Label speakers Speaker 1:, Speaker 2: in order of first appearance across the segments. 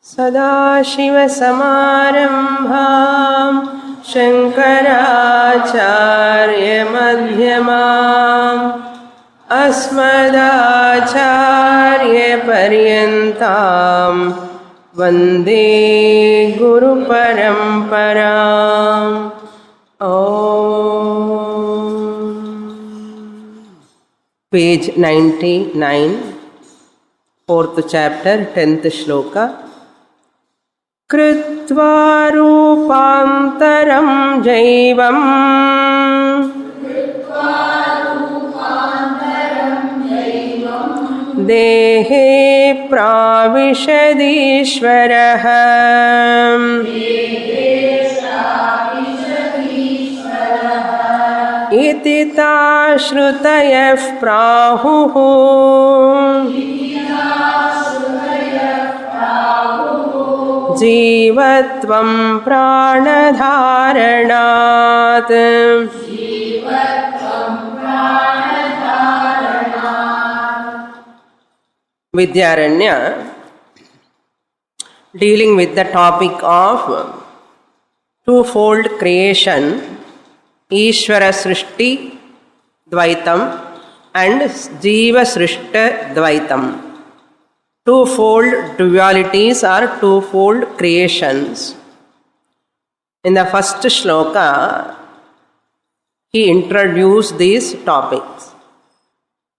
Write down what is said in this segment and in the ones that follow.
Speaker 1: सदाशिवसमारम्भां शङ्कराचार्यमध्यमाम् अस्मदाचार्यपर्यन्तां वन्दे गुरुपरम्पराम्. Page 99, 4th chapter, 10th shloka. कृत्वा रूपान्तरं जैवम् देहे प्राविशदीश्वरः इति ताश्रुतयः प्राहुः. जीवत्वं प्राणधारणात्. Vidyaranya, dealing with the topic of twofold creation, Ishvara Srishti Dvaitam and Jiva Srishta Dvaitam. Twofold dualities are twofold creations. In the first shloka, he introduced these topics.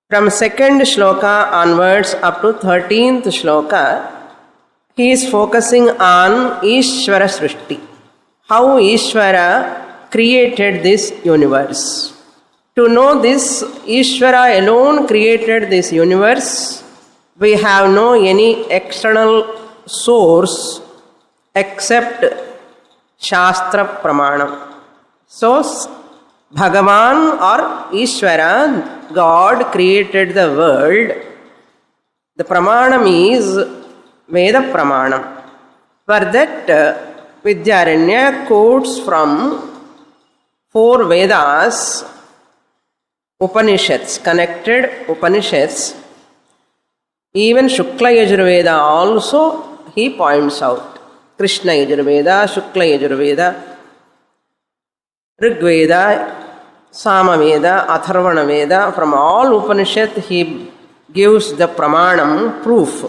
Speaker 1: From second shloka onwards up to 13th shloka, he is focusing on Ishvara Srishti. How Ishvara created this universe. To know this, Ishvara alone created this universe. We have no any external source except Shastra Pramanam. So, Bhagavan or Ishvara, God created the world. The Pramanam is Veda Pramanam. For that, Vidyaranya quotes from 4 Vedas, Upanishads, connected Upanishads. Even Shukla Yajurveda also he points out. Krishna Yajurveda, Shukla Yajurveda, Rigveda, Samaveda, Atharvana Veda. From all Upanishads he gives the Pramanam proof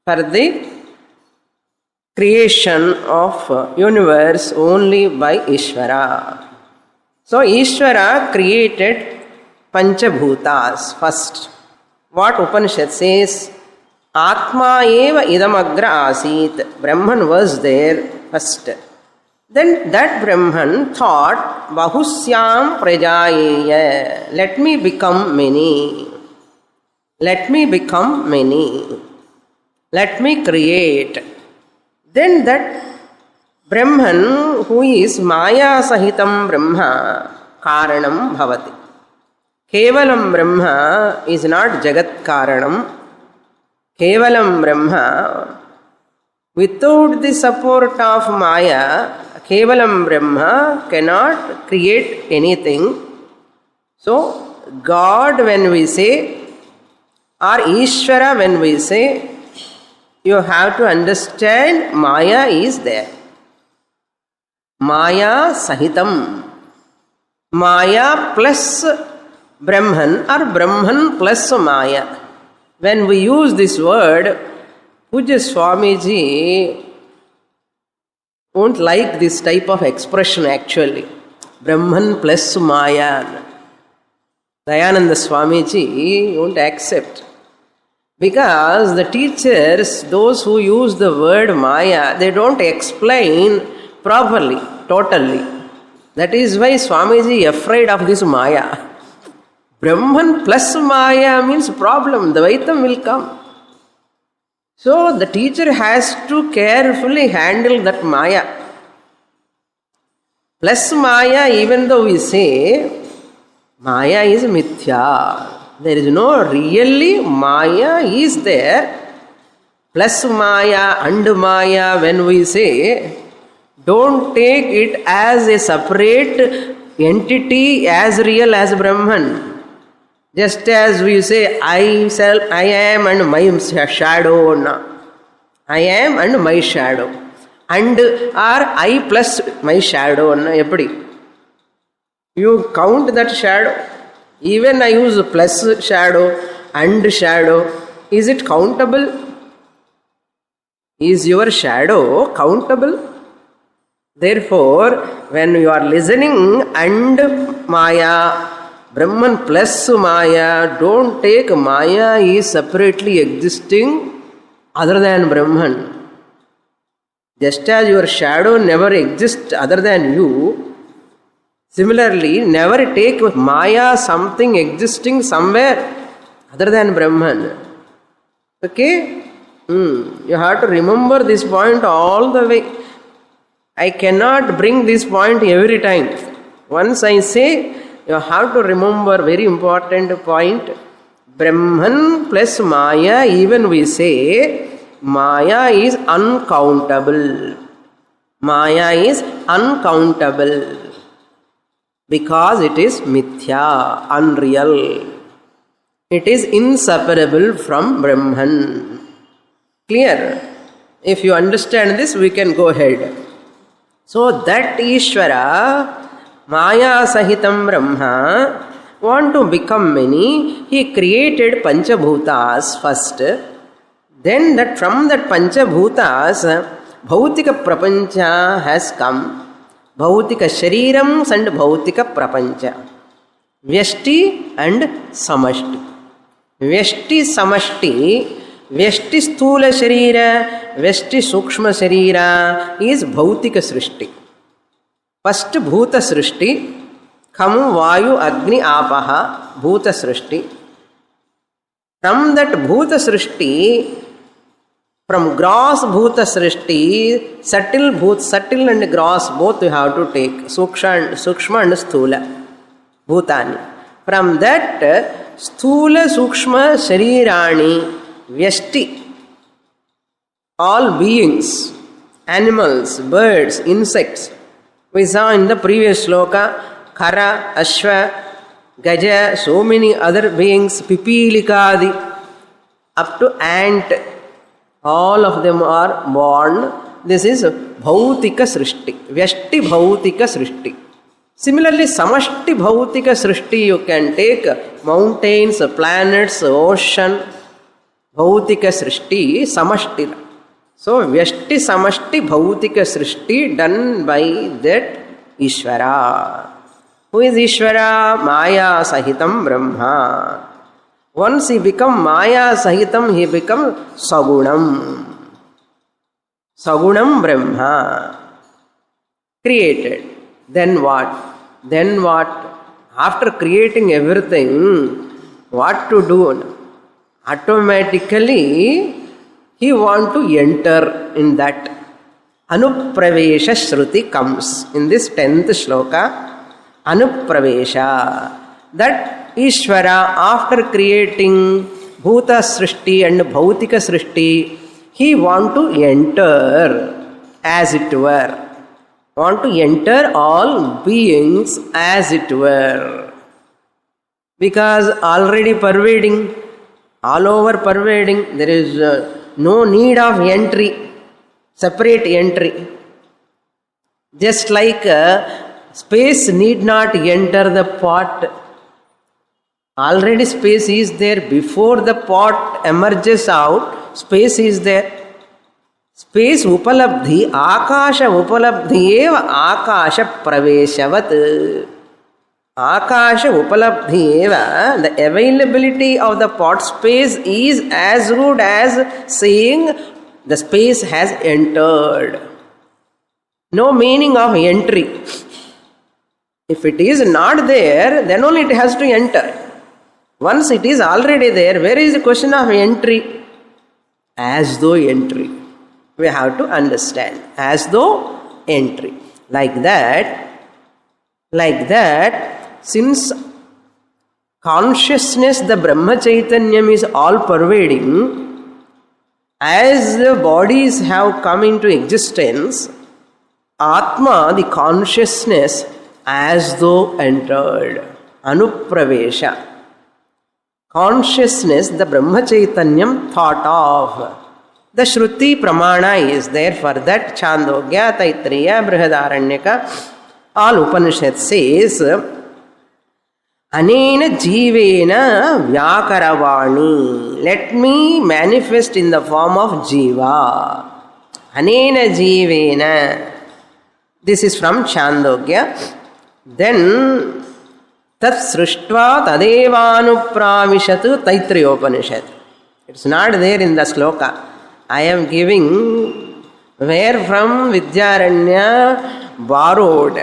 Speaker 1: for the creation of universe only by Ishvara. So Ishvara created Panchabhutas first. What Upanishad says, Atma eva idamagra asit. Brahman was there first. Then that Brahman thought, Bahusyam prajayeya. Let me become many. Let me become many. Let me create. Then that Brahman, who is Maya Sahitam Brahma, Karanam Bhavati. Kevalam Brahma is not Jagat Karanam. Kevalam Brahma, without the support of Maya, Kevalam Brahma cannot create anything. So, God when we say, or Ishvara when we say, you have to understand Maya is there. Maya Sahitam. Maya plus Brahman or Brahman plus Maya. When we use this word, Pujya Swamiji won't like this type of expression actually. Brahman plus Maya. Dayananda Swamiji won't accept. Because the teachers, those who use the word Maya, they don't explain properly, totally. That is why Swamiji is afraid of this Maya. Brahman plus Maya means problem, the Vaitam will come. So the teacher has to carefully handle that Maya. Plus Maya, even though we say, Maya is Mithya. There is no really Maya is there. Plus Maya and Maya, when we say, don't take it as a separate entity as real as Brahman. Just as we say, I am and my shadow. I am and my shadow. And or I plus my shadow. You count that shadow. Even I use plus shadow and shadow. Is it countable? Is your shadow countable? Therefore, when you are listening and Maya, Brahman plus Maya, don't take Maya is separately existing other than Brahman. Just as your shadow never exists other than you, similarly, never take Maya something existing somewhere other than Brahman. Okay? You have to remember this point all the way. I cannot bring this point every time. Once I say, you have to remember very important point. Brahman plus Maya, even we say, Maya is uncountable. Maya is uncountable because it is mithya, unreal. It is inseparable from Brahman. Clear? If you understand this, we can go ahead. So that Ishvara, Maya Sahitam Brahma, want to become many, he created Panchabhutas first. Then that from that Panchabhutas, Bhautika Prapancha has come. Bhautika Sharirams and Bhautika Prapancha. Vyashti and Samashti. Vyashti Samashti, Vyashti Sthula Sharira, Vyashti Sukshma Sharira is Bhautika Srishti. First Bhuta Srishti, Kham Vayu Agni Apaha, Bhuta Srishti. From that Bhuta Srishti, from gross Bhuta Srishti, subtle and gross both you have to take, Sukshma and Sthula, Bhutani. From that Sthula Sukshma Sharirani, Vyashti, all beings, animals, birds, insects. We saw in the previous sloka, Khara, Ashva, Gaja, so many other beings, Pipilikadi, up to ant, all of them are born. This is Bhautika Srishti, Vyashti Bhautika Srishti. Similarly, Samashti Bhautika Srishti, you can take mountains, planets, ocean, Bhautika Srishti, Samashti. So, Vyashti Samashti Bhautika Srishti done by that Ishvara. Who is Ishvara? Maya Sahitam Brahma. Once he become Maya Sahitam, he become Sagunam. Sagunam Brahma. Created. Then what? Then what? After creating everything, what to do? Automatically, he want to enter in that. Anupravesha Shruti comes in this 10th shloka. Anupravesha. That Ishvara, after creating Bhuta Srishti and Bhautika Srishti, he want to enter, as it were. Want to enter all beings, as it were. Because already pervading, all over pervading, there is no need of entry, separate entry. Just like space need not enter the pot. Already space is there. Before the pot emerges out, space is there. Space upalabdhi, akasha upalabdhi eva akasha praveshavat. Akasha upalabdhi eva, the availability of the pot space is as good as saying the space has entered. No meaning of entry. If it is not there, then only it has to enter. Once it is already there, where is the question of entry? As though entry. We have to understand. As though entry. Like that, since consciousness, the Brahma Chaitanyam is all pervading, as the bodies have come into existence, Atma, the consciousness, as though entered. Anupravesha. Consciousness, the Brahma Chaitanyam thought of. The Shruti Pramana is there for that. Chandogya, Taittiriya, Brihadaranyaka, all Upanishad says, Anena Jivena Vyakaravani. Let me manifest in the form of Jiva. Anena Jivena. This is from Chandogya. Then Tat Srishtva Tadevanupravishatu Taittiriya Upanishad. It's not there in the sloka. I am giving where from Vidyaranya borrowed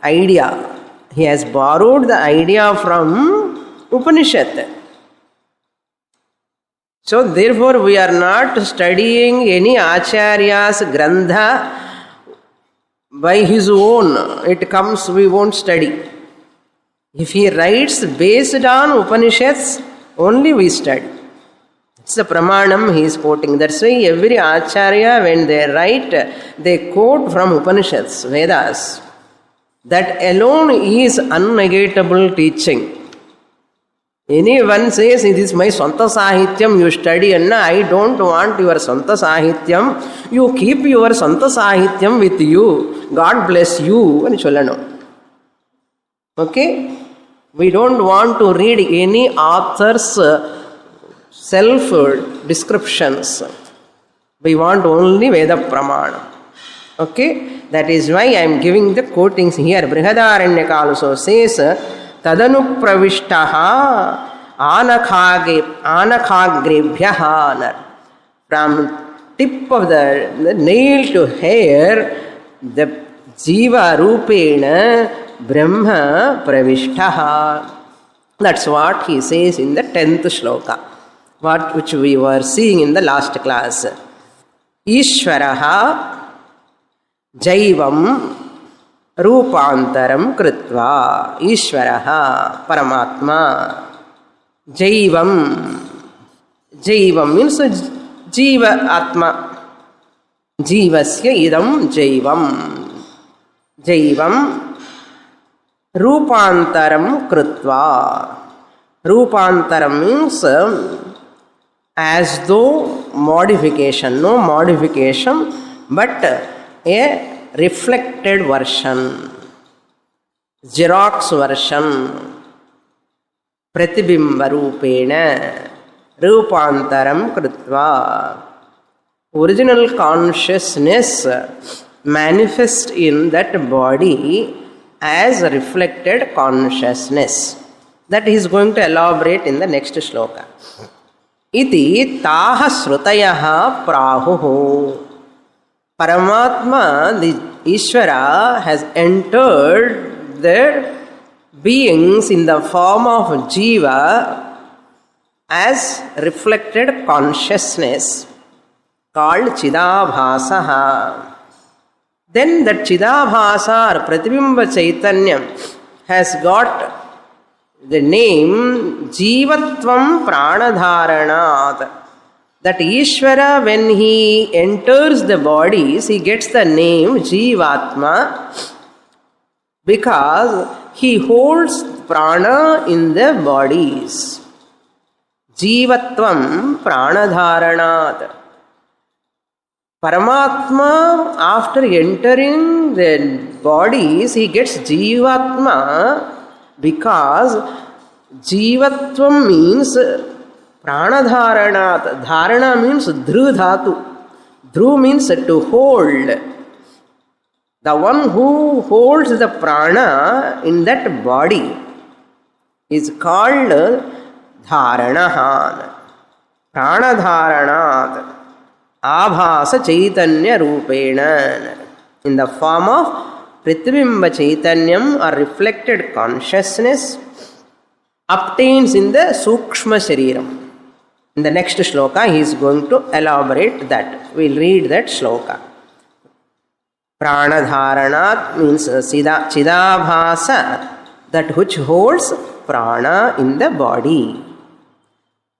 Speaker 1: idea. He has borrowed the idea from Upanishad. So therefore we are not studying any Acharya's Grantha by his own. It comes, we won't study. If he writes based on Upanishads, only we study. It's the Pramanam he is quoting. That's why every Acharya, when they write, they quote from Upanishads, Vedas. That alone is unnegatable teaching. Anyone says, it is my Swanta Sahityam, you study, and I don't want your Swanta Sahityam. You keep your Swanta Sahityam with you. God bless you. Okay? We don't want to read any author's self-descriptions. We want only Veda Pramana. Okay? That is why I am giving the quotings here. Brihadaranyaka also says, Tadanupravishtaha anakagrebhyaha. From tip of the nail to hair, the Jiva Rupena Brahma Pravishtaha. That's what he says in the 10th shloka, which we were seeing in the last class. Ishvaraha Jaivam Rupantaram Kritva. Ishvaraha Paramatma. Jaivam. Jaivam means Jiva Atma. Jivasya idam Jaivam. Jaivam Rupantaram Kritva. Rupantaram means as though modification. No modification, but a reflected version, Xerox version, Pratibimba Rupena, Rupantaram Kritva. Original consciousness manifests in that body as a reflected consciousness. That he is going to elaborate in the next shloka. Iti taha srutayaha prahuhu. Paramatma, the Ishvara, has entered the beings in the form of Jiva as reflected consciousness called Chidabhasaha. Then that Chidabhasa or Pratibimba Chaitanya has got the name Jivatvam Pranadharanat. That Ishvara, when he enters the bodies, he gets the name Jivatma because he holds prana in the bodies. Jivatvam Pranadharanat. Paramatma, after entering the bodies, he gets Jivatma because Jivatvam means Pranadharanat. Dharana means Dhru Dhatu. Dhru means to hold. The one who holds the prana in that body is called Dharanahan. Pranadharanat. Abhasa Chaitanya Rupena. In the form of Pritibimba Chaitanyam or reflected consciousness obtains in the Sukshma Shariram. In the next shloka, he is going to elaborate that. We will read that shloka. Pranadharanat means Chidabhasa, that which holds prana in the body.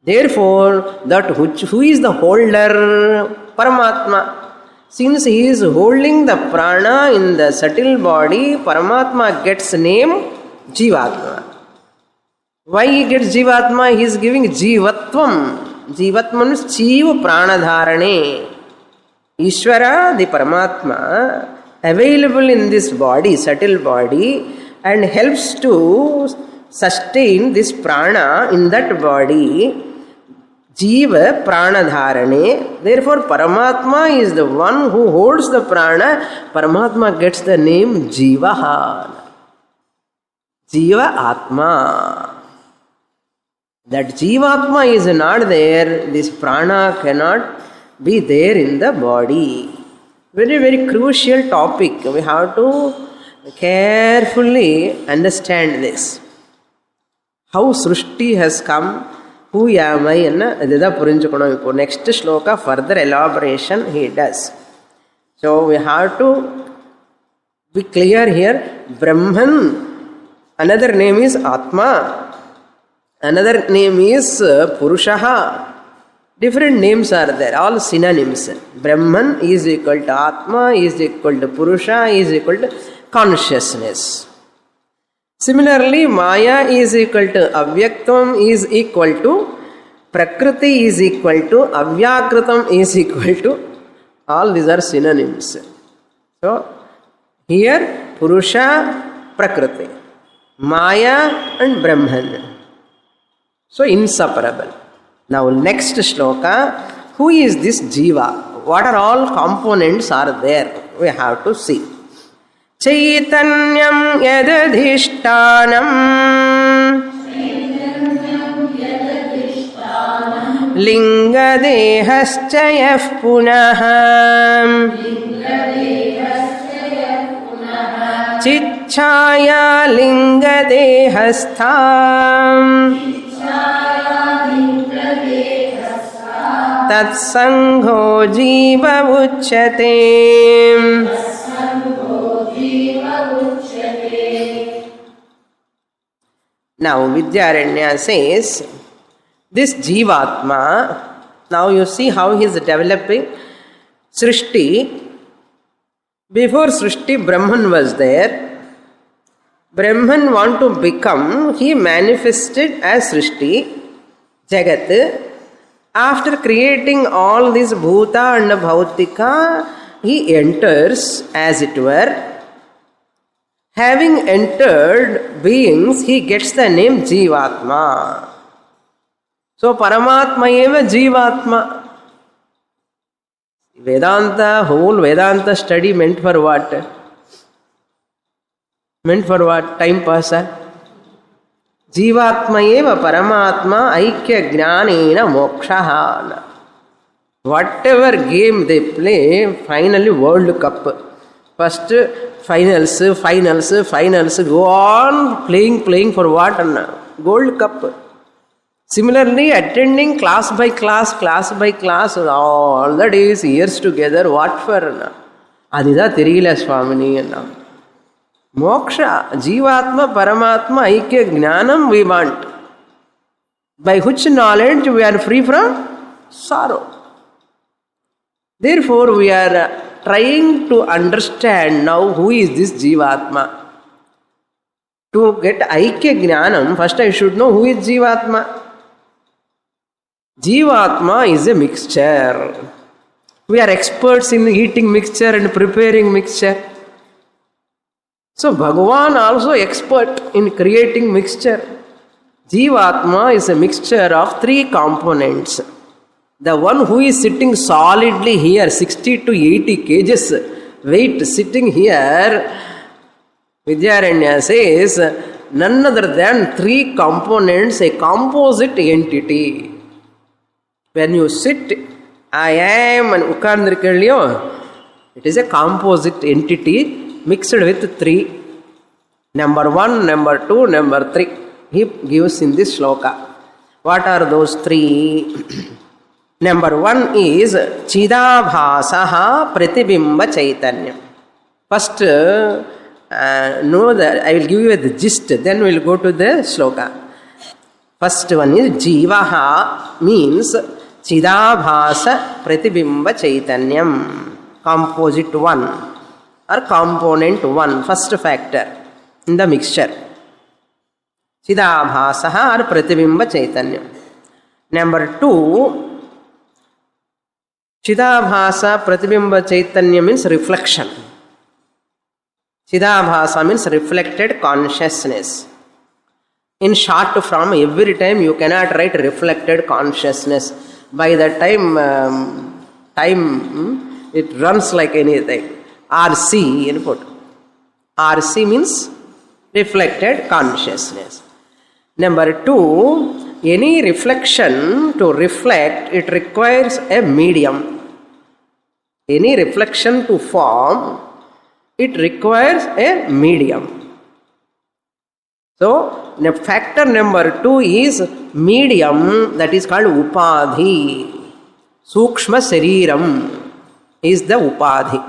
Speaker 1: Therefore, who is the holder? Paramatma. Since he is holding the prana in the subtle body, Paramatma gets name Jivatma. Why he gets Jivatma? He is giving Jivatvam. Jivatma means Chiva Pranadharane. Ishvara, the Paramatma, available in this body, subtle body, and helps to sustain this prana in that body. Jiva Pranadharane. Therefore, Paramatma is the one who holds the prana. Paramatma gets the name Jivaha. Jiva Atma. That Jivatma is not there, this prana cannot be there in the body. Very, very crucial topic. We have to carefully understand this. How Srishti has come, who am I? Next shloka, further elaboration he does. So we have to be clear here. Brahman, another name is Atma. Another name is Purushaha. Different names are there, all synonyms. Brahman is equal to Atma, is equal to Purusha, is equal to consciousness. Similarly, Maya is equal to Avyaktam, is equal to Prakriti, is equal to Avyakritam, is equal to. All these are synonyms. So, here Purusha, Prakriti, Maya and Brahman. So inseparable. Now next shloka, who is this Jiva? What are all components are there? We have to see. Chaitanyam yadadhishtanam lingadehascha yah punah chichchaya lingadehastham Tatsangho jiva uchyate. Now Vidyaranya says, this Jivatma, now you see how he is developing. Srishti, before Srishti, Brahman was there. Brahman want to become, he manifested as Srishti, Jagat. After creating all this Bhuta and Bhautika, he enters, as it were. Having entered beings, he gets the name Jivatma. So, Paramatma eva Jivatma. Vedanta, whole Vedanta study meant for what? Meant for what? Time passer. Jivatma eva Paramatma aikya jnanena mokshaha. Whatever game they play, finally World Cup. First finals, go on playing for what? Gold Cup. Similarly, attending class by class, all the days, years together, what for? Adida Tirila Swamini. Moksha, Jivatma, Paramatma, Aikya, Jnanam we want. By which knowledge we are free from sorrow. Therefore, we are trying to understand now who is this Jivatma. To get Aikya Jnanam, first I should know who is Jivatma. Jivatma is a mixture. We are experts in eating mixture and preparing mixture. So Bhagavan also expert in creating mixture. Jivatma is a mixture of three components. The one who is sitting solidly here, 60 to 80 kgs weight sitting here, Vidyaranya says, none other than three components, a composite entity. When you sit, I am and Ukandirkalyo, it is a composite entity mixed with three. Number 1, number 2, number 3. He gives in this shloka. What are those three? Number 1 is Chidabhasaha Pratibimba Chaitanya. First, know that I will give you the gist, then we will go to the shloka. First one is Jivaha, means Chidabhasa Pratibimba Chaitanyam. Composite 1 or component 1, first factor in the mixture. Chidabhasaha or Pratibimba Chaitanyam. Number 2, Chidabhasa Pratibimba Chaitanya means reflection. Chidabhasa means reflected consciousness. In short form, every time you cannot write reflected consciousness. By that time, it runs like anything. RC input. RC means reflected consciousness. Number 2, any reflection to reflect, it requires a medium. Any reflection to form, it requires a medium. So, factor number 2 is medium, that is called upadhi. Sukshma Sariram is the upadhi.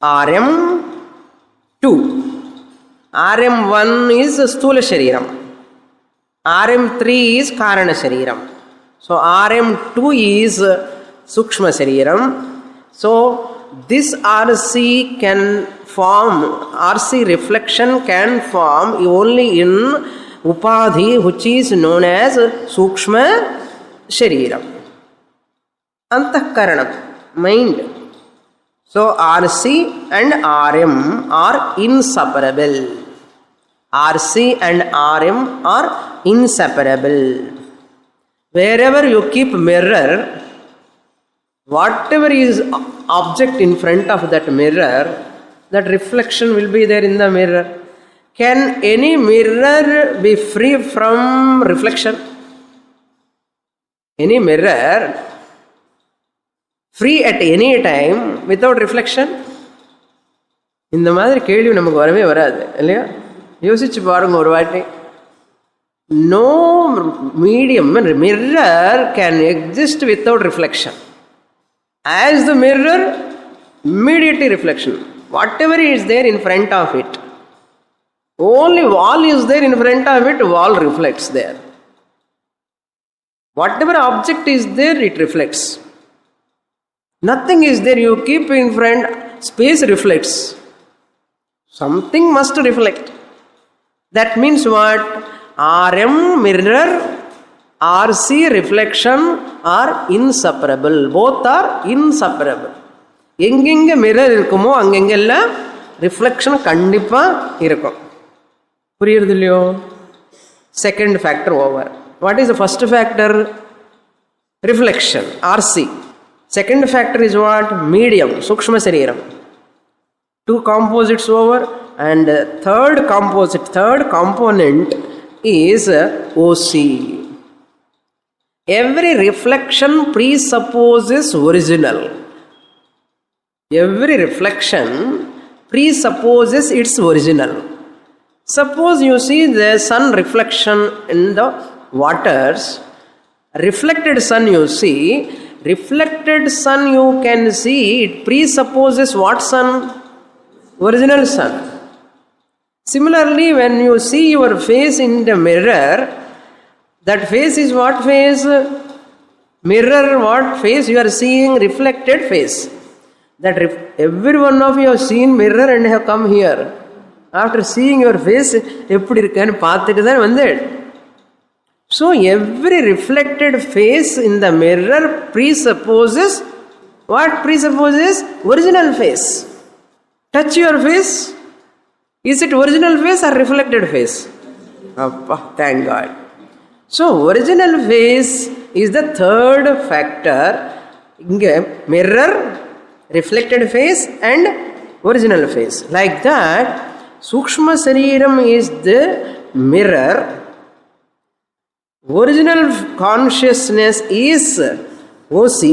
Speaker 1: RM2. RM1 is Sthula Shariram. RM3 is Karana Shariram. So, RM2 is Sukshma Shariram. So, this RC can form, RC reflection can form only in Upadhi, which is known as Sukshma Shariram. Antakaranam, mind. So, RC and RM are inseparable. RC and RM are inseparable. Wherever you keep mirror, whatever is object in front of that mirror, that reflection will be there in the mirror. Can any mirror be free from reflection? Any mirror free at any time without reflection? இந்த மாதிரி கேள்வி நமக்கு வரவே வராது இல்லையா? யோசிச்சு பாருங்க ஒரு வாட்டி. No medium, mirror can exist without reflection. As the mirror, immediately reflection. Whatever is there in front of it, only wall is there in front of it, wall reflects there. Whatever object is there, it reflects. Nothing is there, you keep in front, space reflects. Something must reflect. That means what? RM, mirror, RC, reflection are inseparable. Both are inseparable. எங்கெங்க mirror இருக்குமோ அங்கெங்கெல்லாம் reflection கண்டிப்பாக இருக்கும். புரியுறது இல்லையோ? Second factor over. What is the first factor? Reflection, RC. Second factor is what? Medium, Sukshma Sariram. 2 composites over, and third component is OC. Every reflection presupposes original. Every reflection presupposes its original. Suppose you see the sun reflection in the waters, reflected sun you see, reflected sun you can see, it presupposes what sun? Original sun. Similarly, when you see your face in the mirror, that face is what face? Mirror, what face? You are seeing reflected face. That every one of you have seen mirror and have come here. After seeing your face, எப்படி இருக்குன்னு பார்த்துட்டு தான் வந்து. So every reflected face in the mirror presupposes what? Presupposes original face. Touch your face. Is it original face or reflected face? Thank God. So original face is the third factor. இங்கே mirror, reflected face and original face. Like that, Sukshma Sariram is the mirror. Original consciousness is OC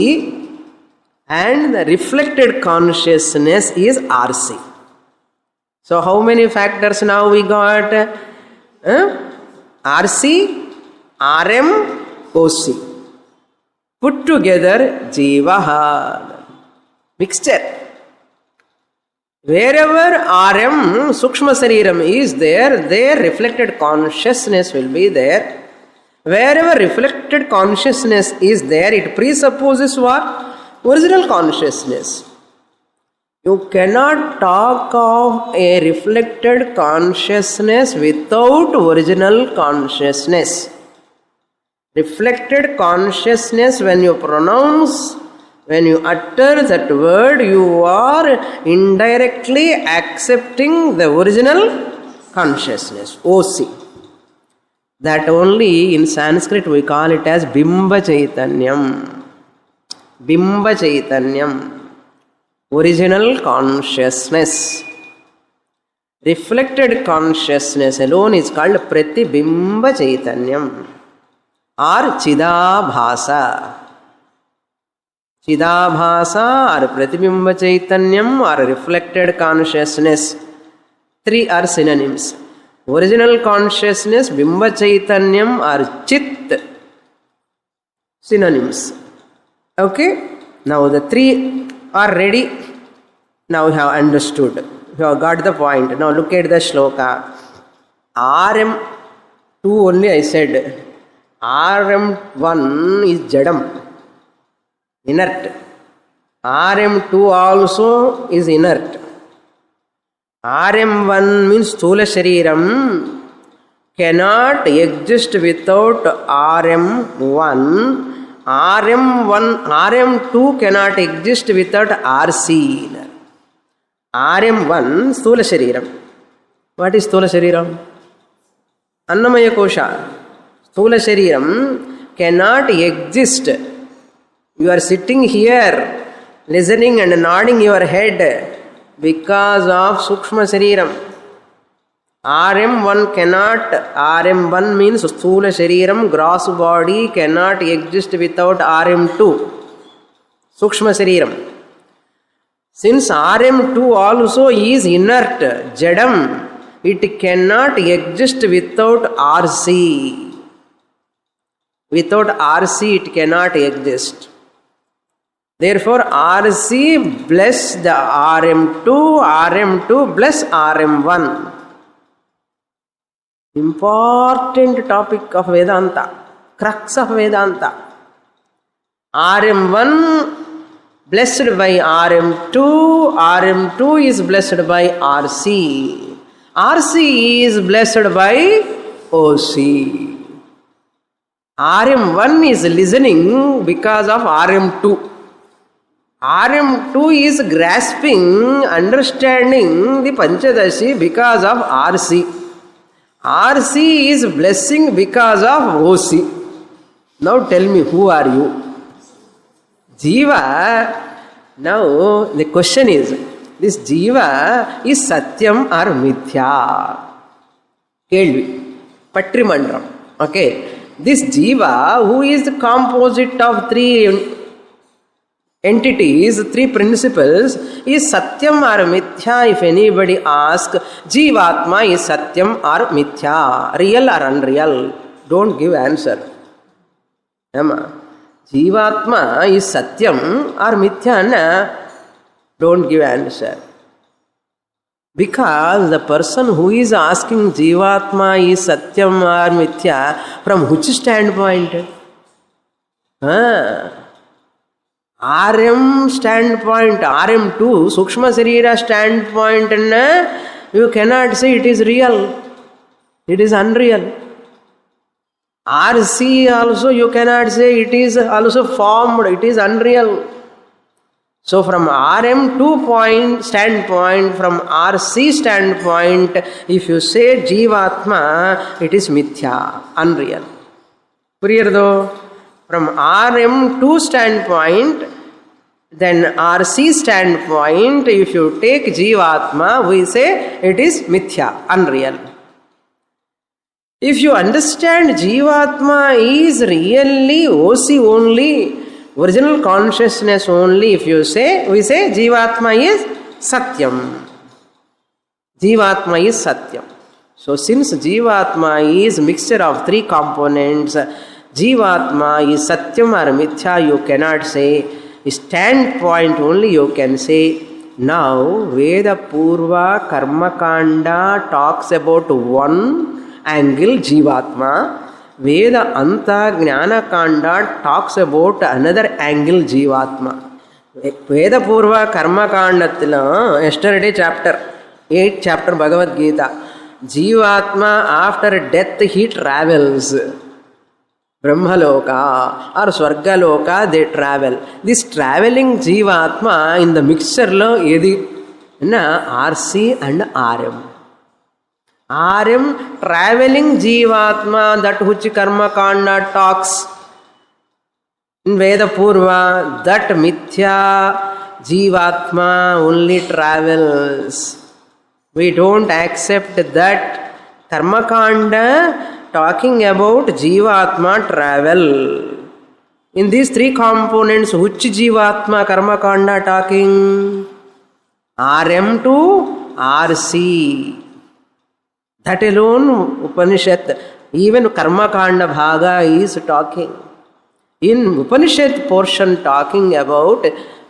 Speaker 1: and the reflected consciousness is RC. So how many factors now we got? RC, RM, OC. Put together Jivaha. Mixture. Wherever RM, Sukshma Sariram is there, their reflected consciousness will be there. Wherever reflected consciousness is there, it presupposes what? Original consciousness. You cannot talk of a reflected consciousness without original consciousness. Reflected consciousness, when you pronounce, when you utter that word, you are indirectly accepting the original consciousness, OC. That only in Sanskrit we call it as Bimba Chaitanyam. Bimba Chaitanyam, original consciousness. Reflected consciousness alone is called Pratibimba Chaitanyam or Chidabhasa. Chidabhasa or Pratibimba Chaitanyam or reflected consciousness. Three are synonyms. Original consciousness, Bimba Chaitanyam or Chit, synonyms. Okay? Now the three are ready. Now you have understood. You have got the point. Now look at the shloka. RM2 only I said. RM1 is Jadam, inert. RM2 also is inert. RM1 means Sthula Shariram cannot exist without RM1. RM2 cannot exist without RC. RM1 Sthula Shariram. What is Sthula Shariram? Annamaya Kosha. Sthula Shariram cannot exist. You are sitting here listening and nodding your head because of Sukshma Shariram. RM1 cannot, RM1 means Sthula Shariram, gross body cannot exist without RM2, Sukshma Shariram. Since RM2 also is inert, Jadam, it cannot exist without RC. Without RC it cannot exist. Therefore, RC bless the RM2, RM2 bless RM1. Important topic of Vedanta, crux of Vedanta. RM1 blessed by RM2, RM2 is blessed by RC. RC is blessed by OC. RM1 is listening because of RM2. RM2 is grasping, understanding the Panchadashi because of RC. RC is blessing because of OC. Now tell me, who are you? Jiva. Now the question is, this Jiva is Satyam or Mithya? Kelvi. Patrimandram. Okay. This Jiva, who is the composite of three entities, three principles, is Satyam or Mithya? If anybody asks, Jivatma is Satyam or Mithya, real or unreal? Don't give answer. Amma. Jivatma is Satyam or Mithya? Na? Don't give answer. Because the person who is asking Jivatma is Satyam or Mithya, from which standpoint? RM standpoint, RM2, Sukshma Sarira standpoint, you cannot say it is real. It is unreal. RC also you cannot say it is also formed. It is unreal. So from RM2 standpoint, from RC standpoint, if you say Jivatma, it is Mithya, unreal. Puriyardo? From RM2 standpoint, then RC standpoint, if you take Jivatma, we say it is Mithya, unreal. If you understand Jivatma is really OC only, original consciousness only, if you say, we say Jivatma is Satyam. Jivatma is Satyam. So since Jivatma is mixture of three components, Jivatma is Satyam or Mithya, you cannot say. Standpoint only you can say. Now, Veda Purva Karma Kanda talks about one angle, Jivatma. Veda Anta Jnana Kanda talks about another angle, Jivatma. Veda Purva Karma Kanda, yesterday chapter, 8th chapter Bhagavad Gita. Jivatma after death he travels. Brahmaloka or Swargaloka, they travel. This traveling Jivatma in the mixture lo edi na RC and RM. RM, traveling Jivatma, that which Karma Kanda talks in Veda Purva, that Mithya Jivatma only travels. We don't accept that Karma Kanda talking about Jivatma travel. In these three components, which Jivatma Karma Kanda talking? RM to RC. That alone Upanishad, even Karma Kanda Bhaga is talking. In Upanishad portion talking about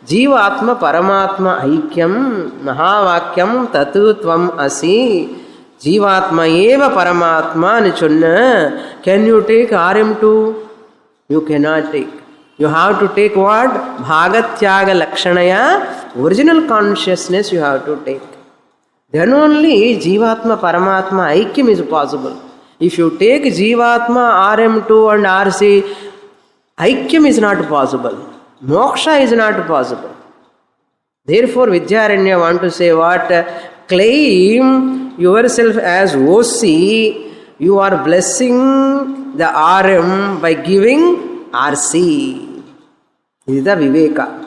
Speaker 1: Jivatma Paramatma Aikyam Mahavakyam Tatu Tvam Asi Jivatma Eva Paramatma Nichunna. Can you take RM2? You cannot take. You have to take what? Bhagatyaga Lakshanaya, original consciousness you have to take. Then only Jivatma Paramatma Aikyam is possible. If you take Jivatma, RM2 and RC, Aikyam is not possible. Moksha is not possible. Therefore, Vidyaranya want to say what? Claim yourself as OC. You are blessing the RM by giving RC. This is the Viveka.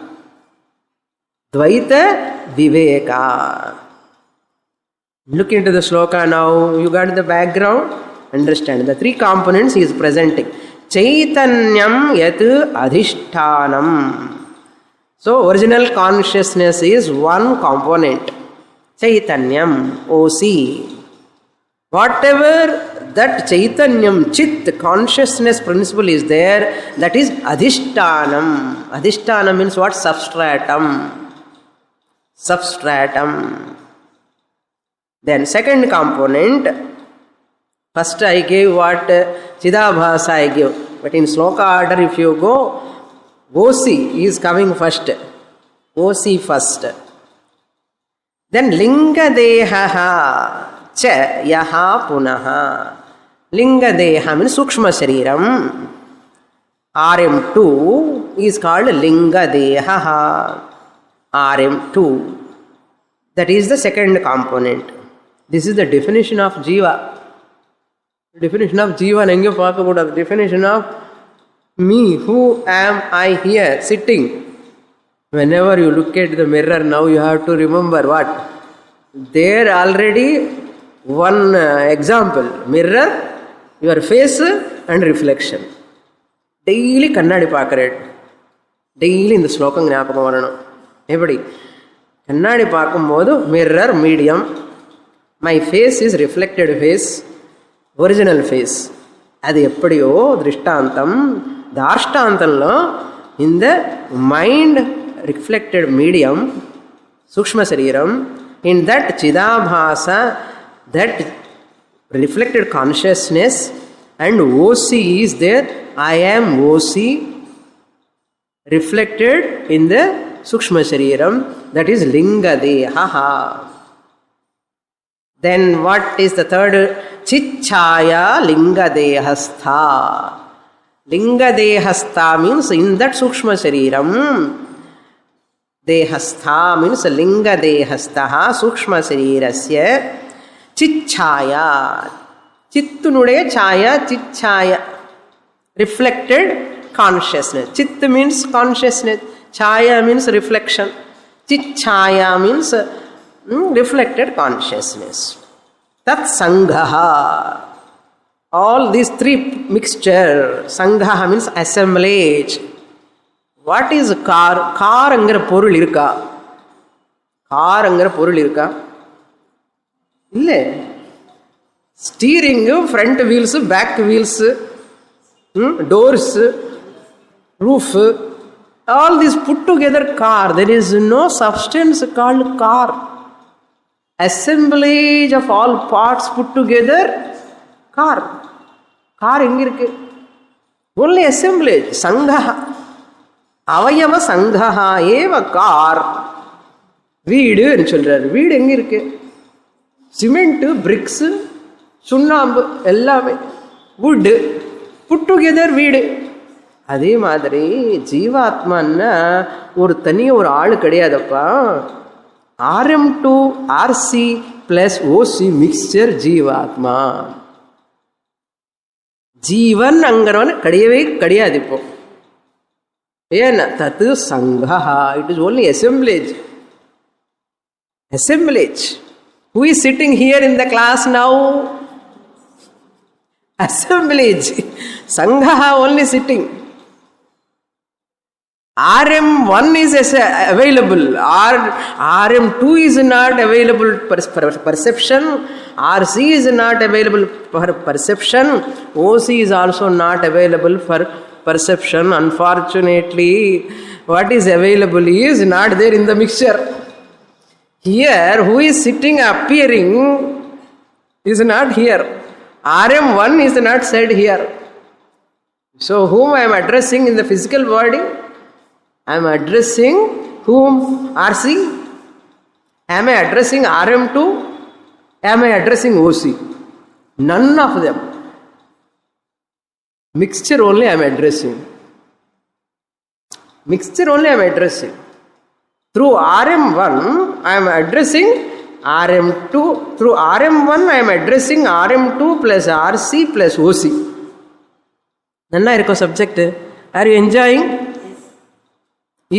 Speaker 1: Dvaita Viveka. Look into the sloka now. You got the background? Understand. The three components he is presenting. Chaitanyam yat adhishtanam. So, original consciousness is one component. Chaitanyam, OC. Whatever that Chaitanyam, Chit, consciousness principle is there, that is adhishtanam. Adhishtanam means what? Substratum. Substratum. Then second component, first I gave what? Chidabhasa I gave. But in sloka order if you go, OC is coming first. OC first. Then Linga Dehaha Cha Yaha Punaha. Linga Deha means Sukshma Shariram. RM2 is called Linga Dehaha. RM2. That is the second component. This is the definition of Jiva. Definition of Jiva, Nenge talk about the definition of me. Who am I here sitting? Whenever you look at the mirror now, you have to remember what? There already one example. Mirror, your face and reflection. Daily kannadi paakred. Daily in the slokam gnapakam varanam. Everybody. Kannadi paakumbodhu mirror medium. My face is reflected face. Original face. Adi eppadiyo drishtantam. Darshtantamlo in the mind reflected medium, Sukshma Sariram, in that Chidabhasa, that reflected consciousness, and OC is there. I am OC reflected in the Sukshma Sariram, that is Linga Dehaha. Then what is the third? Chichaya Linga Dehastha. Linga Dehastha means in that Sukshma Shariram. Dehastha means Linga Dehastaha Sukshma Sharirasya Chichaya. Chittunude Chaya, Chichaya. Reflected consciousness. Chit means consciousness. Chaya means reflection. Chichaya means reflected consciousness. Tat Sanghaha. All these three mixture. Sanghaha means assemblage. What is car? Car angara porul irka. Car angara porul irka. Ille. Steering, front wheels, back wheels, doors, roof. All these put together car. There is no substance called car. Assemblage of all parts put together, car. Car engirke. Only assemblage. Sanghaha. Avayava Sanghaha eva car. Weed and children. Weed engirke. Cement, bricks, sunnambu, ellame. Wood. Put together வீடு. அதே மாதிரி ஜீவாத்மான்னா ஒரு தனியாக ஒரு ஆள் கிடையாதப்பா. RM2 RC + OC mixer ஜீவாத்மா. ஜீவன் அங்கிறவன் கிடையவே கிடையாது இப்போ. ஏன்னா தத்து சங்கா, it is only assemblage. Who is sitting here in the class now? Assemblage. Sangha only sitting. RM1 is available. RM2 is not available for perception. RC is not available for perception. OC is also not available for perception. Unfortunately, what is available is not there in the mixture. Here, who is sitting appearing is not here. RM1 is not said here. So, whom I am addressing in the physical body? I am addressing whom? RC? Am I addressing RM2? Am I addressing OC? None of them. Mixture only I am addressing. Through RM1, I am addressing RM2. Through RM1, I am addressing RM2 plus RC plus OC. Nanna irko subject. Are you enjoying?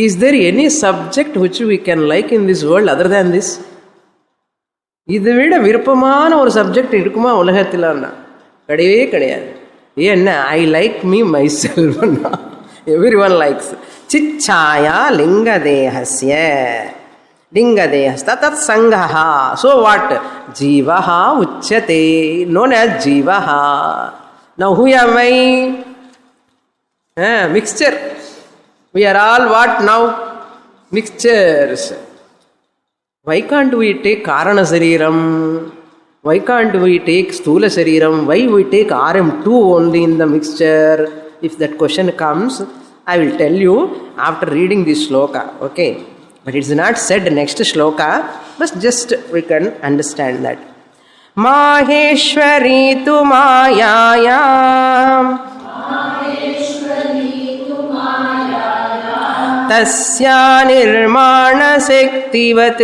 Speaker 1: Is there any subject which we can like in this world other than this? இதை விட விருப்பமான ஒரு subject இருக்குமா உலகத்தில்னா? கிடையவே கிடையாது. ஏன்னா I like me my செல்ஃப்னா everyone likes. சிச்சாயா லிங்கதேஹஸ்ய லிங்கதேஹஸ்த தத் சங்கஹ. So what? ஜீவஹ உச்சதே, known as ஜீவஹ. Now who am I? Mixture. We are all what now? Mixtures. Why can't we take Karana Sariram? Why can't we take Sthula Sariram? Why we take RM2 only in the mixture? If that question comes, I will tell you after reading this shloka. Okay? But it is not said next shloka, but just we can understand that. Maheshwari tu mayayam तस्या निर्माण शक्तिवत्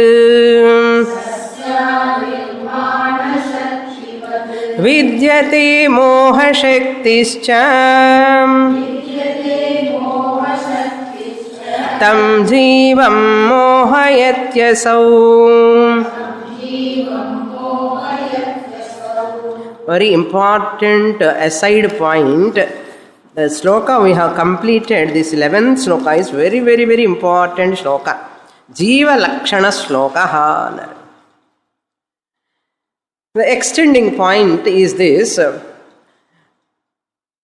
Speaker 1: विद्यते मोह शक्तिश्च तं जीवं मोहयत्यसौ. Very important aside point. The sloka we have completed, this 11th sloka is very, very, very important sloka. Jiva Lakshana sloka. The extending point is this.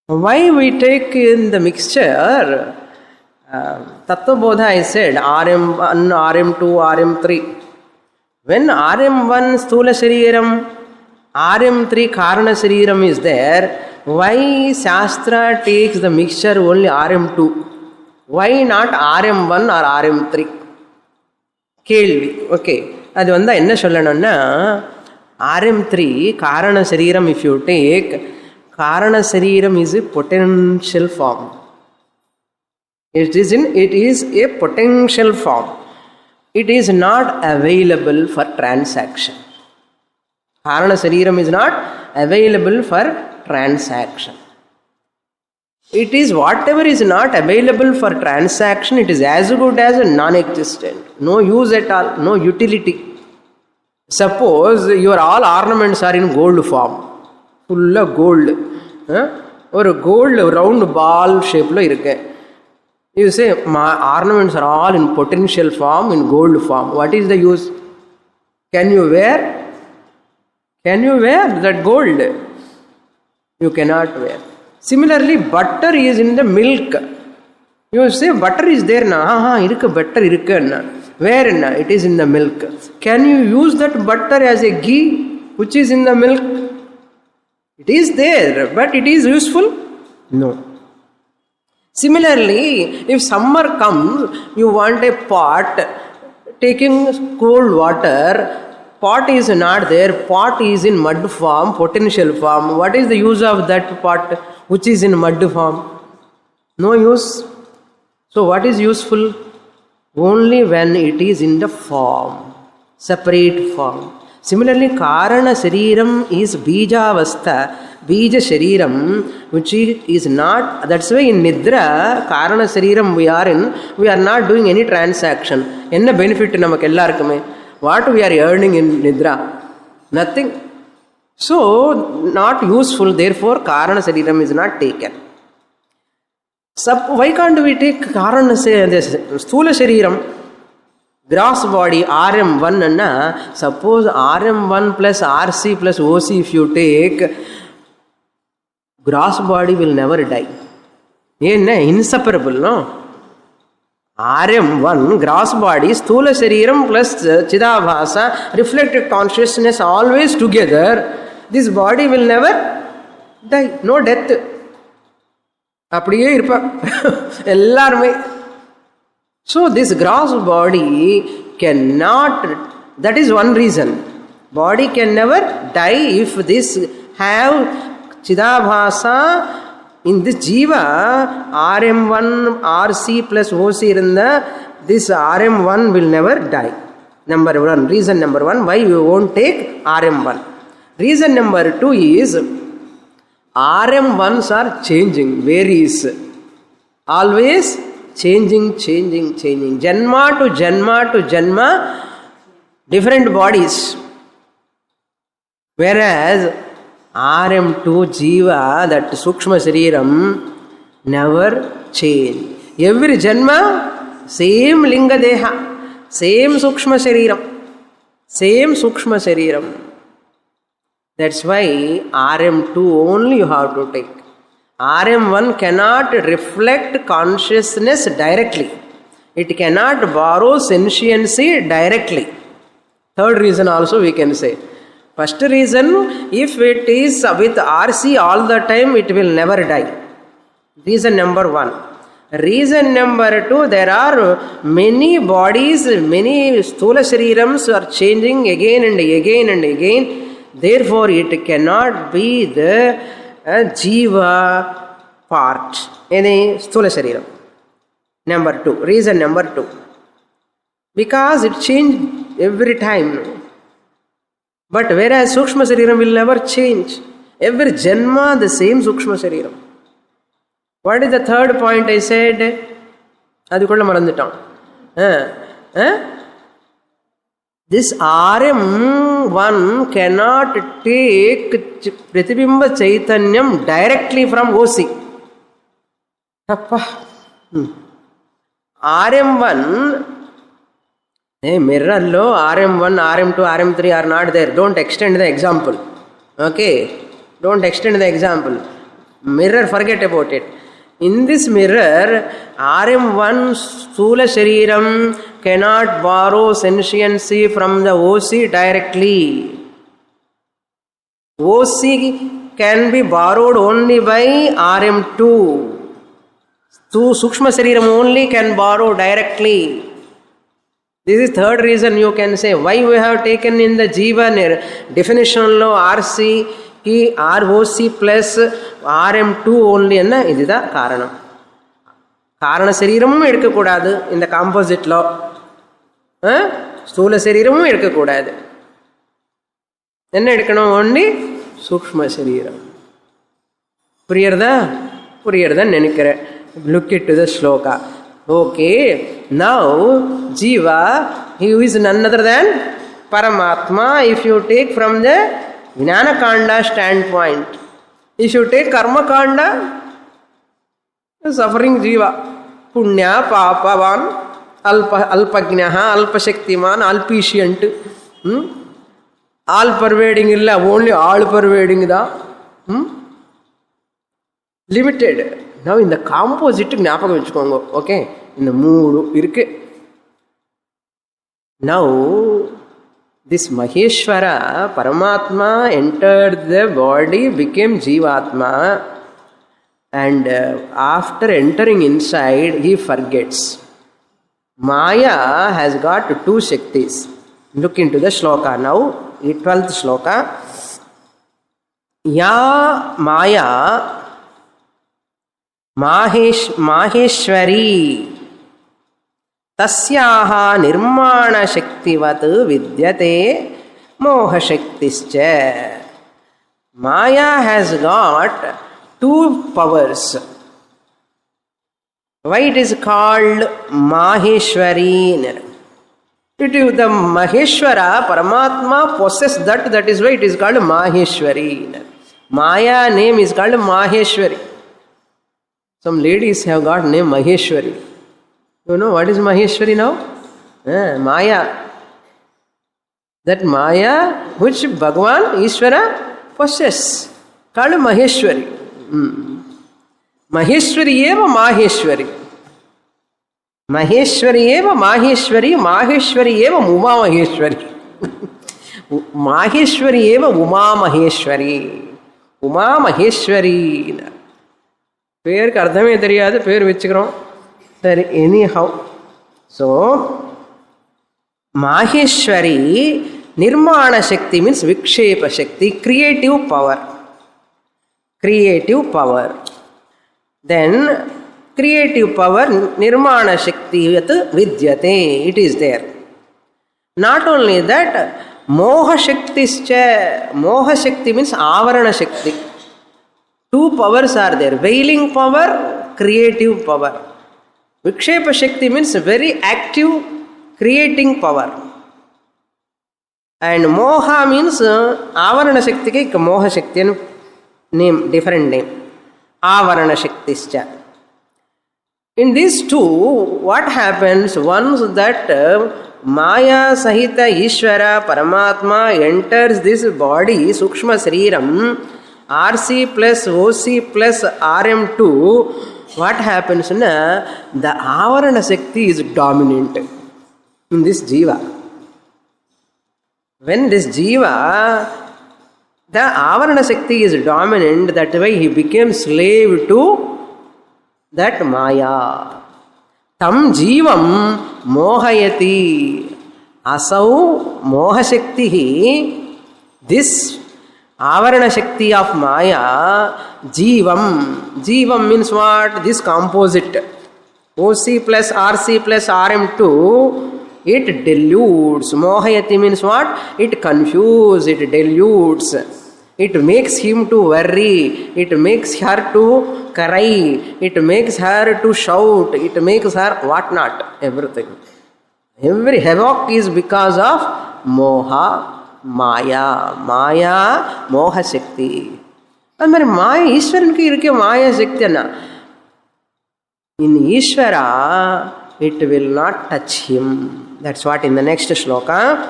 Speaker 1: Why we take in the mixture, Tattvabodha I said, RM1, RM2, RM3. When RM1 Sthula Shariram, RM3 Karana Shariram is there, why Shastra takes the mixture only RM2? Why not RM1 or RM3? கேள்வி. Okay, அது வந்து என்ன சொல்லணும்னா, RM3 காரண சரீரம், if you take, காரண சரீரம் is a potential form. It is a potential form. It is not available for transaction. காரண சரீரம் is not available for transaction. It is whatever is not available for transaction, it is as good as non-existent. No use at all, no utility. Suppose your all ornaments are in gold form, full of gold. ஒரு gold round ball shape lo irukke. You say my ornaments are all in potential form, in gold form. What is the use? Can you wear that gold? You cannot wear. Similarly, butter is in the milk. You say butter is there na, irukku butter irukku na. Where na? It is in the milk. Can you use that butter as a ghee which is in the milk? It is there, but it is useful? No. Similarly, if summer comes, you want a pot, taking cold water, pot is not there, pot is in mud form, potential form. What is the use of that pot which is in mud form? No use. So what is useful? Only when it is in the form, separate form. Similarly, Karana Shariram is Bijavastha, Bija Shariram, which is not, that's why in Nidra, Karana Shariram we are not doing any transaction. Enna benefit namak ellarkume? What we are earning in Nidra? Nothing. So, not useful, therefore Karana Shariram is not taken. Why can't we take Karana Sthula Shariram? Gross body RM1 anna, suppose RM1 plus RC plus OC if you take, gross body will never die. Inseparable, no? RM1, gross body, Sthula Shariram plus Chidabhasa, reflected consciousness always together. This body will never die. No death. அப்படியே இருப்பாங்க எல்லாருமே. So this gross body cannot, that is one reason. Body can never die if this have Chidabhasa in this Jiva, RM1, RC plus OC irunda, this RM1 will never die. Number one, reason number one, why you won't take RM1. Reason number two is, RM1s are changing, varies. Always changing. Janma to Janma, different bodies. Whereas RM2 Jiva, that Sukshma Shariram, never change. Every Janma, same Linga Deha, same Sukshma Shariram. That's why RM2 only you have to take. RM1 cannot reflect consciousness directly. It cannot borrow sentiency directly. Third reason also we can say. First reason, if it is with RC all the time, it will never die. Reason number one. Reason number two, there are many bodies, many Sthula Sharirams are changing again and again. Therefore, it cannot be the Jiva part. Any Sthula Shariram. Number two. Reason number two. Because it changed every time. But whereas Sukshma Shariram will never change. Every Janma, the same Sukshma Shariram. What is the third point I said? Adu kolla marandittam. This RM1 cannot take Pratibimba Chaitanyam directly from OC. RM1, mirror lo RM1, RM2, RM3 are not there. Don't extend the example. Okay? Don't extend the example. Mirror, forget about it. In this mirror, RM1 Sthula Shariram cannot borrow sentiency from the OC directly. OC can be borrowed only by RM2. Sukshma Shariram only can borrow directly. This is third reason you can say why we have taken in the Jiva definition lo RC ki ROC plus RM2 only enna idida karanam. Karana Shariramum edukakudadu in the composite law. Sthula Shariramum edukakudadu. Enna edukanum only Sukshma Shariram. Puriyarda nenikire. Look into the shloka. Okay, now Jiva, he is none other than Paramatma. If you take from the Jnana Kanda standpoint, if you take Karma Kanda, suffering Jiva, Punya, Papavan, Alpagnaha, Alpashaktiman, Alpatient, all pervading illa, only all pervading da, limited. Now in the composite ஞாபகம் வெச்சுக்கோங்க. Okay, in the மூடு இருக்கு. Now this Maheshwara Paramatma entered the body, became Jivatma, and after entering inside he forgets. Maya has got two Shaktis. Look into the shloka now, 12th shloka. Ya Maya Maheshwari Tasyaha Nirmana Shaktivat Vidyate Moha Shaktischa. Maya has got two powers. Why it is called Maheshwari? It is the Maheshwara, Paramatma possess that is why it is called Maheshwari. Maya name is called Maheshwari. Some ladies have got name Maheshwari. You know what is Maheshwari now? Maya. That Maya which Bhagavan, Ishvara possess, called Maheshwari. Maheshwari eva Maheshwari. Maheshwari eva Maheshwari. Maheshwari eva Uma Maheshwari. Maheshwari eva Uma Maheshwari. Uma Maheshwari. பேருக்கு அர்த்தமே தெரியாது, பேர் வச்சுக்கிறோம். சரி, anyhow. So, Maheshwari, Nirmana Shakti means Vikshepa Shakti, creative power. Creative power. Then, creative power, Nirmana Shakti Vidyate, it is there. Not only that, Moha Shakti Moha Shakti means Avarana Shakti. Two powers are there, veiling power, creative power. Vikshepa Shakti means very active, creating power. And Moha means Avarana Shakti ke Moha Shakti name, different name. Avarana Shakti. In these two, what happens once that Maya Sahita Ishvara Paramatma enters this body, Sukshma Sriram, RC plus OC plus RM2, what happens? The Avarana Shakti is dominant in this Jiva. When this Jiva, the Avarana Shakti is dominant, that way he became slave to that Maya. Tam Jivam Mohayati. Asau Moha Shakti, this Avarana Shakti of Maya, Jivam means what? This composite. OC plus RC plus RM2, it dilutes. Mohayati means what? It confuses, it dilutes. It makes him to worry. It makes her to cry. It makes her to shout. It makes her what not. Everything. Every havoc is because of Moha. Maya, Moha Shakti. And Maya, Ishwaran ki irke Maya Shakti na. In Ishvara, it will not touch him. That's what in the next shloka.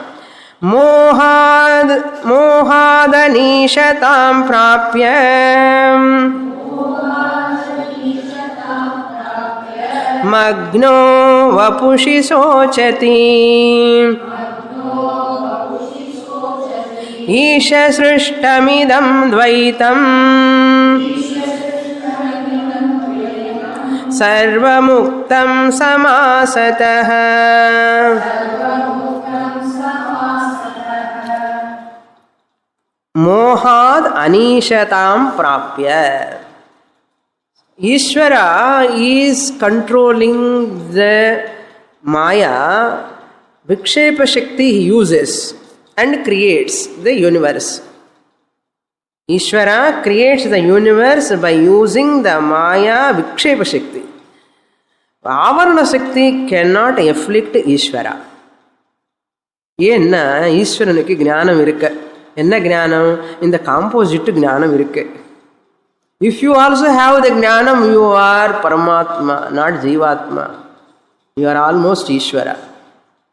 Speaker 1: Mohadanishatam prapya Magno vapushi sochati Isha srishtamidam dvaitam Sarvamuktam samasatah Mohad anishatam prapya. Ishvara is controlling the Maya. Vikshepa Shakti he uses and creates the universe. Ishvara creates the universe by using the Maya Vikshepa Shakti. Avarana Shakti cannot afflict Ishvara. Yenna Ishvaranukku gnanam irukku. Enna gnanam? In the composite gnanam irukku. If you also have the gnanam, you are Paramatma, not Jivatma. You are almost Ishvara.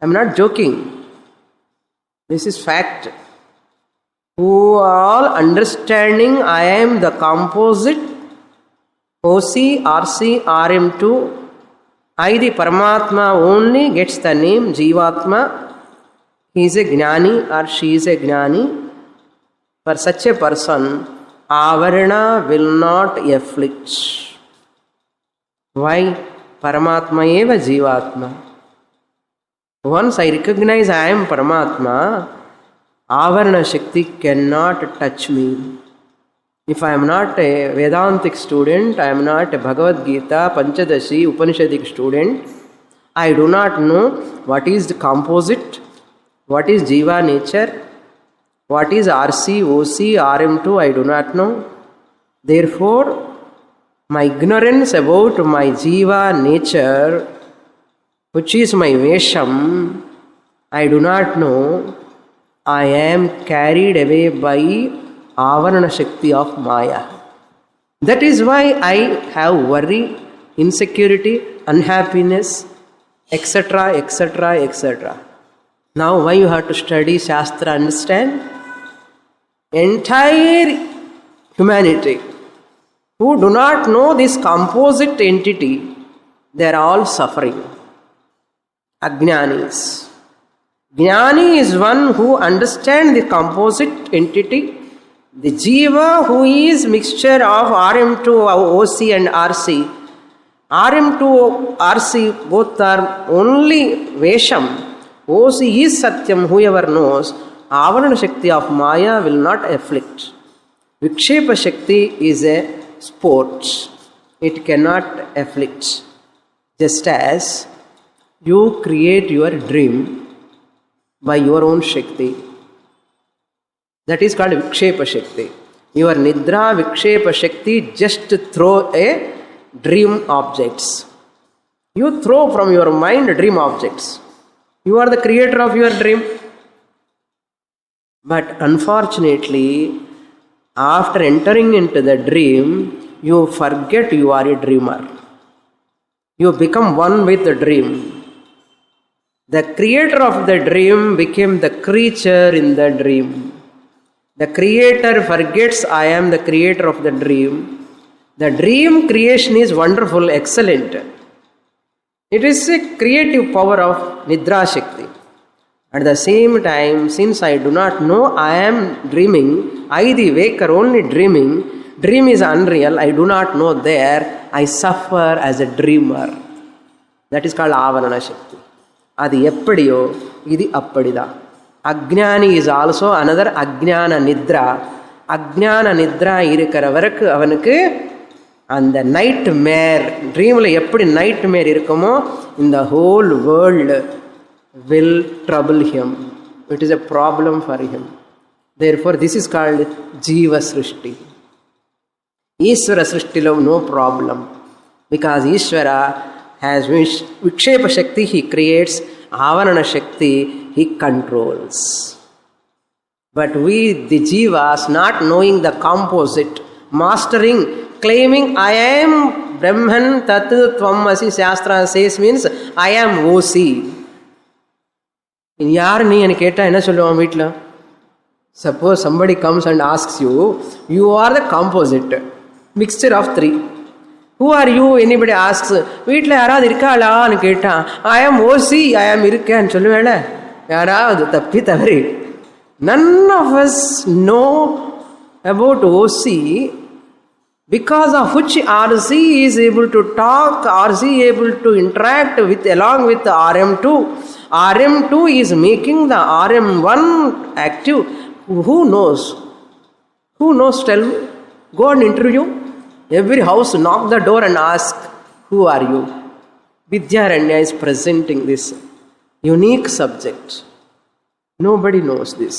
Speaker 1: I am not joking. This is fact. Who all understanding I am the composite OC, RC, RM2, I the Paramatma only gets the name Jivatma. He is a Gnani or she is a Gnani. For such a person, Avarana will not afflict. Why? Paramatma eva Jivatma. Once I recognize I am Paramatma, Avarana Shakti cannot touch me. If I am not a Vedantic student, I am not a Bhagavad Gita, Panchadashi, Upanishadic student, I do not know what is the composite, what is Jiva nature, what is RC, OC, RM2, I do not know. Therefore, my ignorance about my Jiva nature, which is my Vesham, I do not know. I am carried away by Avarana Shakti of Maya. That is why I have worry, insecurity, unhappiness, etc., etc., etc. Now, why you have to study Shastra, understand? Entire humanity who do not know this composite entity, they are all suffering. Ajnanis. Jnani is one who understands the composite entity. The Jiva who is mixture of RM2, OC and RC. RM2, RC both are only Vesham. OC is Satyam, whoever knows. Avarana Shakti of Maya will not afflict. Vikshepa Shakti is a sport. It cannot afflict. Just as you create your dream by your own Shakti. That is called Vikshepa Shakti. Your Nidra Vikshepa Shakti just throw a dream objects. You throw from your mind dream objects. You are the creator of your dream. But unfortunately, after entering into the dream, you forget you are a dreamer. You become one with the dream. The creator of the dream became the creature in the dream. The creator forgets I am the creator of the dream. The dream creation is wonderful, excellent. It is a creative power of Nidra Shakti. At the same time, since I do not know I am dreaming, I the waker only dreaming, dream is unreal, I do not know there, I suffer as a dreamer. That is called Avarana Shakti. அது எப்படியோ இது அப்படிதான். அஜ்ஞானி is also another அஜ்ஞான நித்ரா. அஜ்ஞான நித்ரா இருக்கிறவருக்கு அவனுக்கு அந்த night மேர், ட்ரீமில் எப்படி நைட் மேர் இருக்குமோ இந்த whole world will trouble him. It is a problem for him. Therefore, this is called Jiva Srishti. Ishvara Srishtilo no problem. Because Ishvara has Vikshepa Shakti, he creates. Avarana Shakti, he controls. But we, the Jivas, not knowing the composite, mastering, claiming I am Brahman, Tat, Tvamasi, Shastra says means I am OC. யார் நீ எனக்கு கேட்டால் என்ன சொல்லுவான் வீட்டில்? Suppose somebody comes and asks you, you are the composite, mixture of three. Who are you? Anybody asks, வீட்டில் யாராவது இருக்காளான்னு கேட்டான், I am OC, I am இருக்கேன்னு சொல்லுவேல, யாராவது தப்பி தவறி. None of us know about OC, because of which RC is able to talk, RC able to interact with along with the RM2. RM2 is making the RM1 active. Who knows? Who knows? Tell me. Go and interview. Every house, knock the door and ask, who are you? Vidyaranya is presenting this unique subject. Nobody knows this.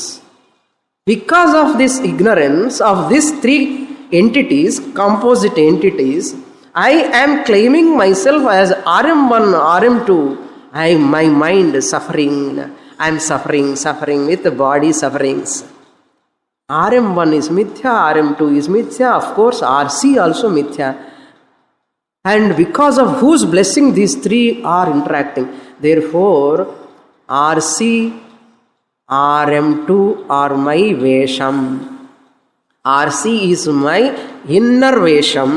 Speaker 1: Because of this ignorance of these three entities, composite entities, I am claiming myself as RM1, RM2. My mind suffering. I am suffering with the body sufferings. RM1 is mithya, RM2 is mithya, of course RC also mithya. And because of whose blessing these three are interacting. Therefore, RC, RM2 are my Vesham. RC is my inner Vesham.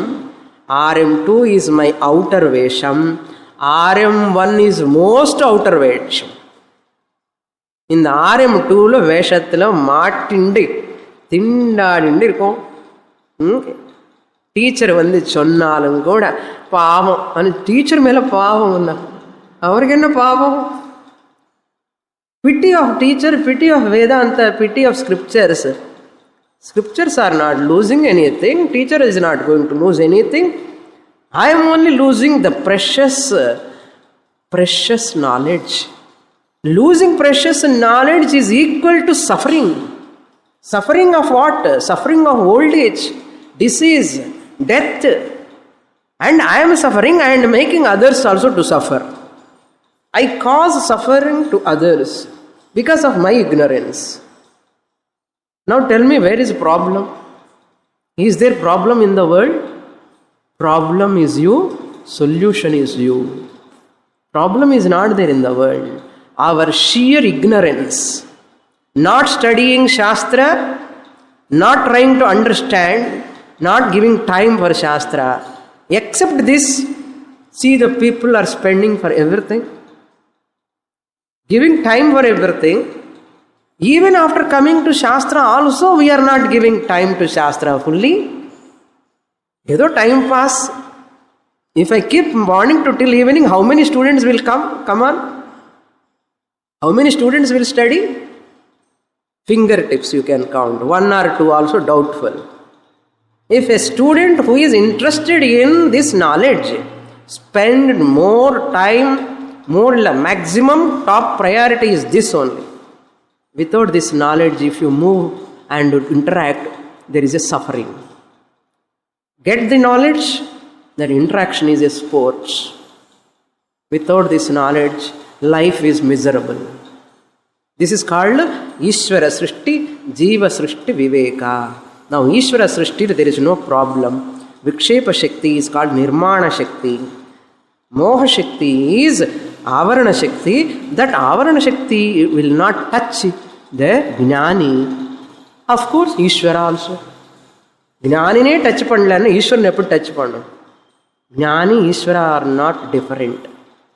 Speaker 1: RM2 is my outer Vesham. RM1 is most outer Vesham. இந்த RM2ல வேஷத்தில் மாட்டிண்டு திண்டாடிண்டு இருக்கும். Teacher வந்து சொன்னாலும் கூட பாவம், ஆனால் teacher மேலே பாவம் இல்லை. அவருக்கு என்ன பாவம்? Pity of teacher, pity of Vedanta, pity of scriptures. Scriptures are not losing anything. Teacher is not going to lose anything. I am only losing the precious knowledge. Losing precious knowledge is equal to suffering. Suffering of what? Suffering of old age, disease, death. And I am suffering and making others also to suffer. I cause suffering to others because of my ignorance. Now tell me, where is the problem? Is there problem in the world? Problem is you, solution is you. Problem is not there in the world. Our sheer ignorance, not studying Shastra, not trying to understand, not giving time for Shastra. Except this, see the people are spending for everything. Giving time for everything. Even after coming to Shastra also we are not giving time to Shastra fully. Yedo time pass. If I keep morning to till evening, how many students will come? Come on. How many students will study? Fingertips you can count. 1 or 2 also doubtful. If a student who is interested in this knowledge spend more time, more maximum top priority is this only. Without this knowledge, if you move and interact, there is a suffering. Get the knowledge, that interaction is a sport. Without this knowledge, life is miserable. This is called Ishvara Srishti, Jiva Srishti Viveka. Now, Ishvara Srishti, there is no problem. Vikshepa Shakti is called Nirmana Shakti. Moha Shakti is Avarana Shakti. That Avarana Shakti will not touch the Jnani. Of course, Ishvara also. Jnani ne touch pandlana, Ishvara never touch pandu. Jnani, Ishvara are not different.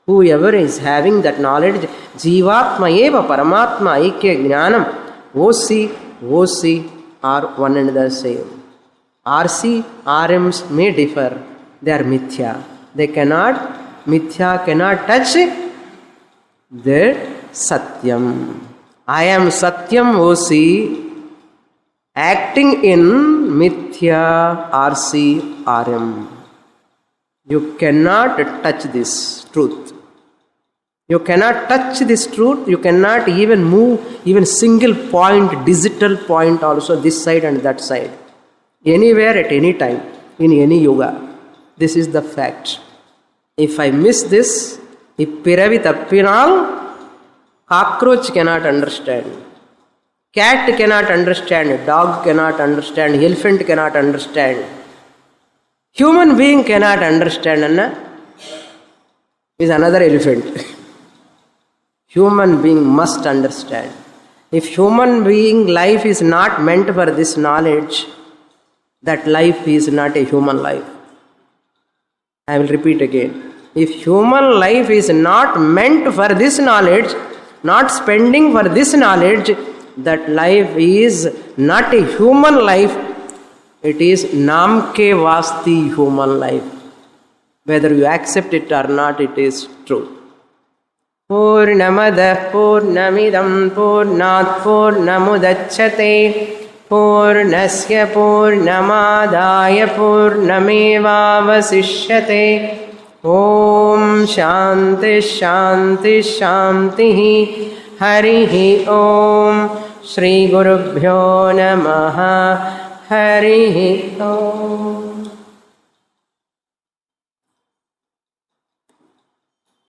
Speaker 1: Whoever is having that knowledge, Jivatma eva Paramatma Aikya Jnanam, OC are one and the same. RC, RMs may differ. They are Mithya. Mithya cannot touch the Satyam. I am Satyam OC acting in Mithya RC RM. You cannot touch this truth. You cannot touch this truth. You cannot even move even single point, digital point also, this side and that side. Anywhere at any time, in any yoga. This is the fact. If I miss this, if Piravi Tappinal, cockroach cannot understand. Cat cannot understand. Dog cannot understand. Elephant cannot understand. Human being cannot understand. Anna is another elephant. Human being must understand. If human being life is not meant for this knowledge, that life is not a human life. I will repeat again. If human life is not meant for this knowledge, not spending for this knowledge, that life is not a human life. It is Namke Vasti human life. Whether you accept it or not, it is true. Purnamadah Purnamidam Purnat Purnamudachyate Purnasya Purnamadaya Purnamevavasishyate. Om Shanti Shanti Shanti Harihi Om Shri Gurubhyo Namaha Harihi Om.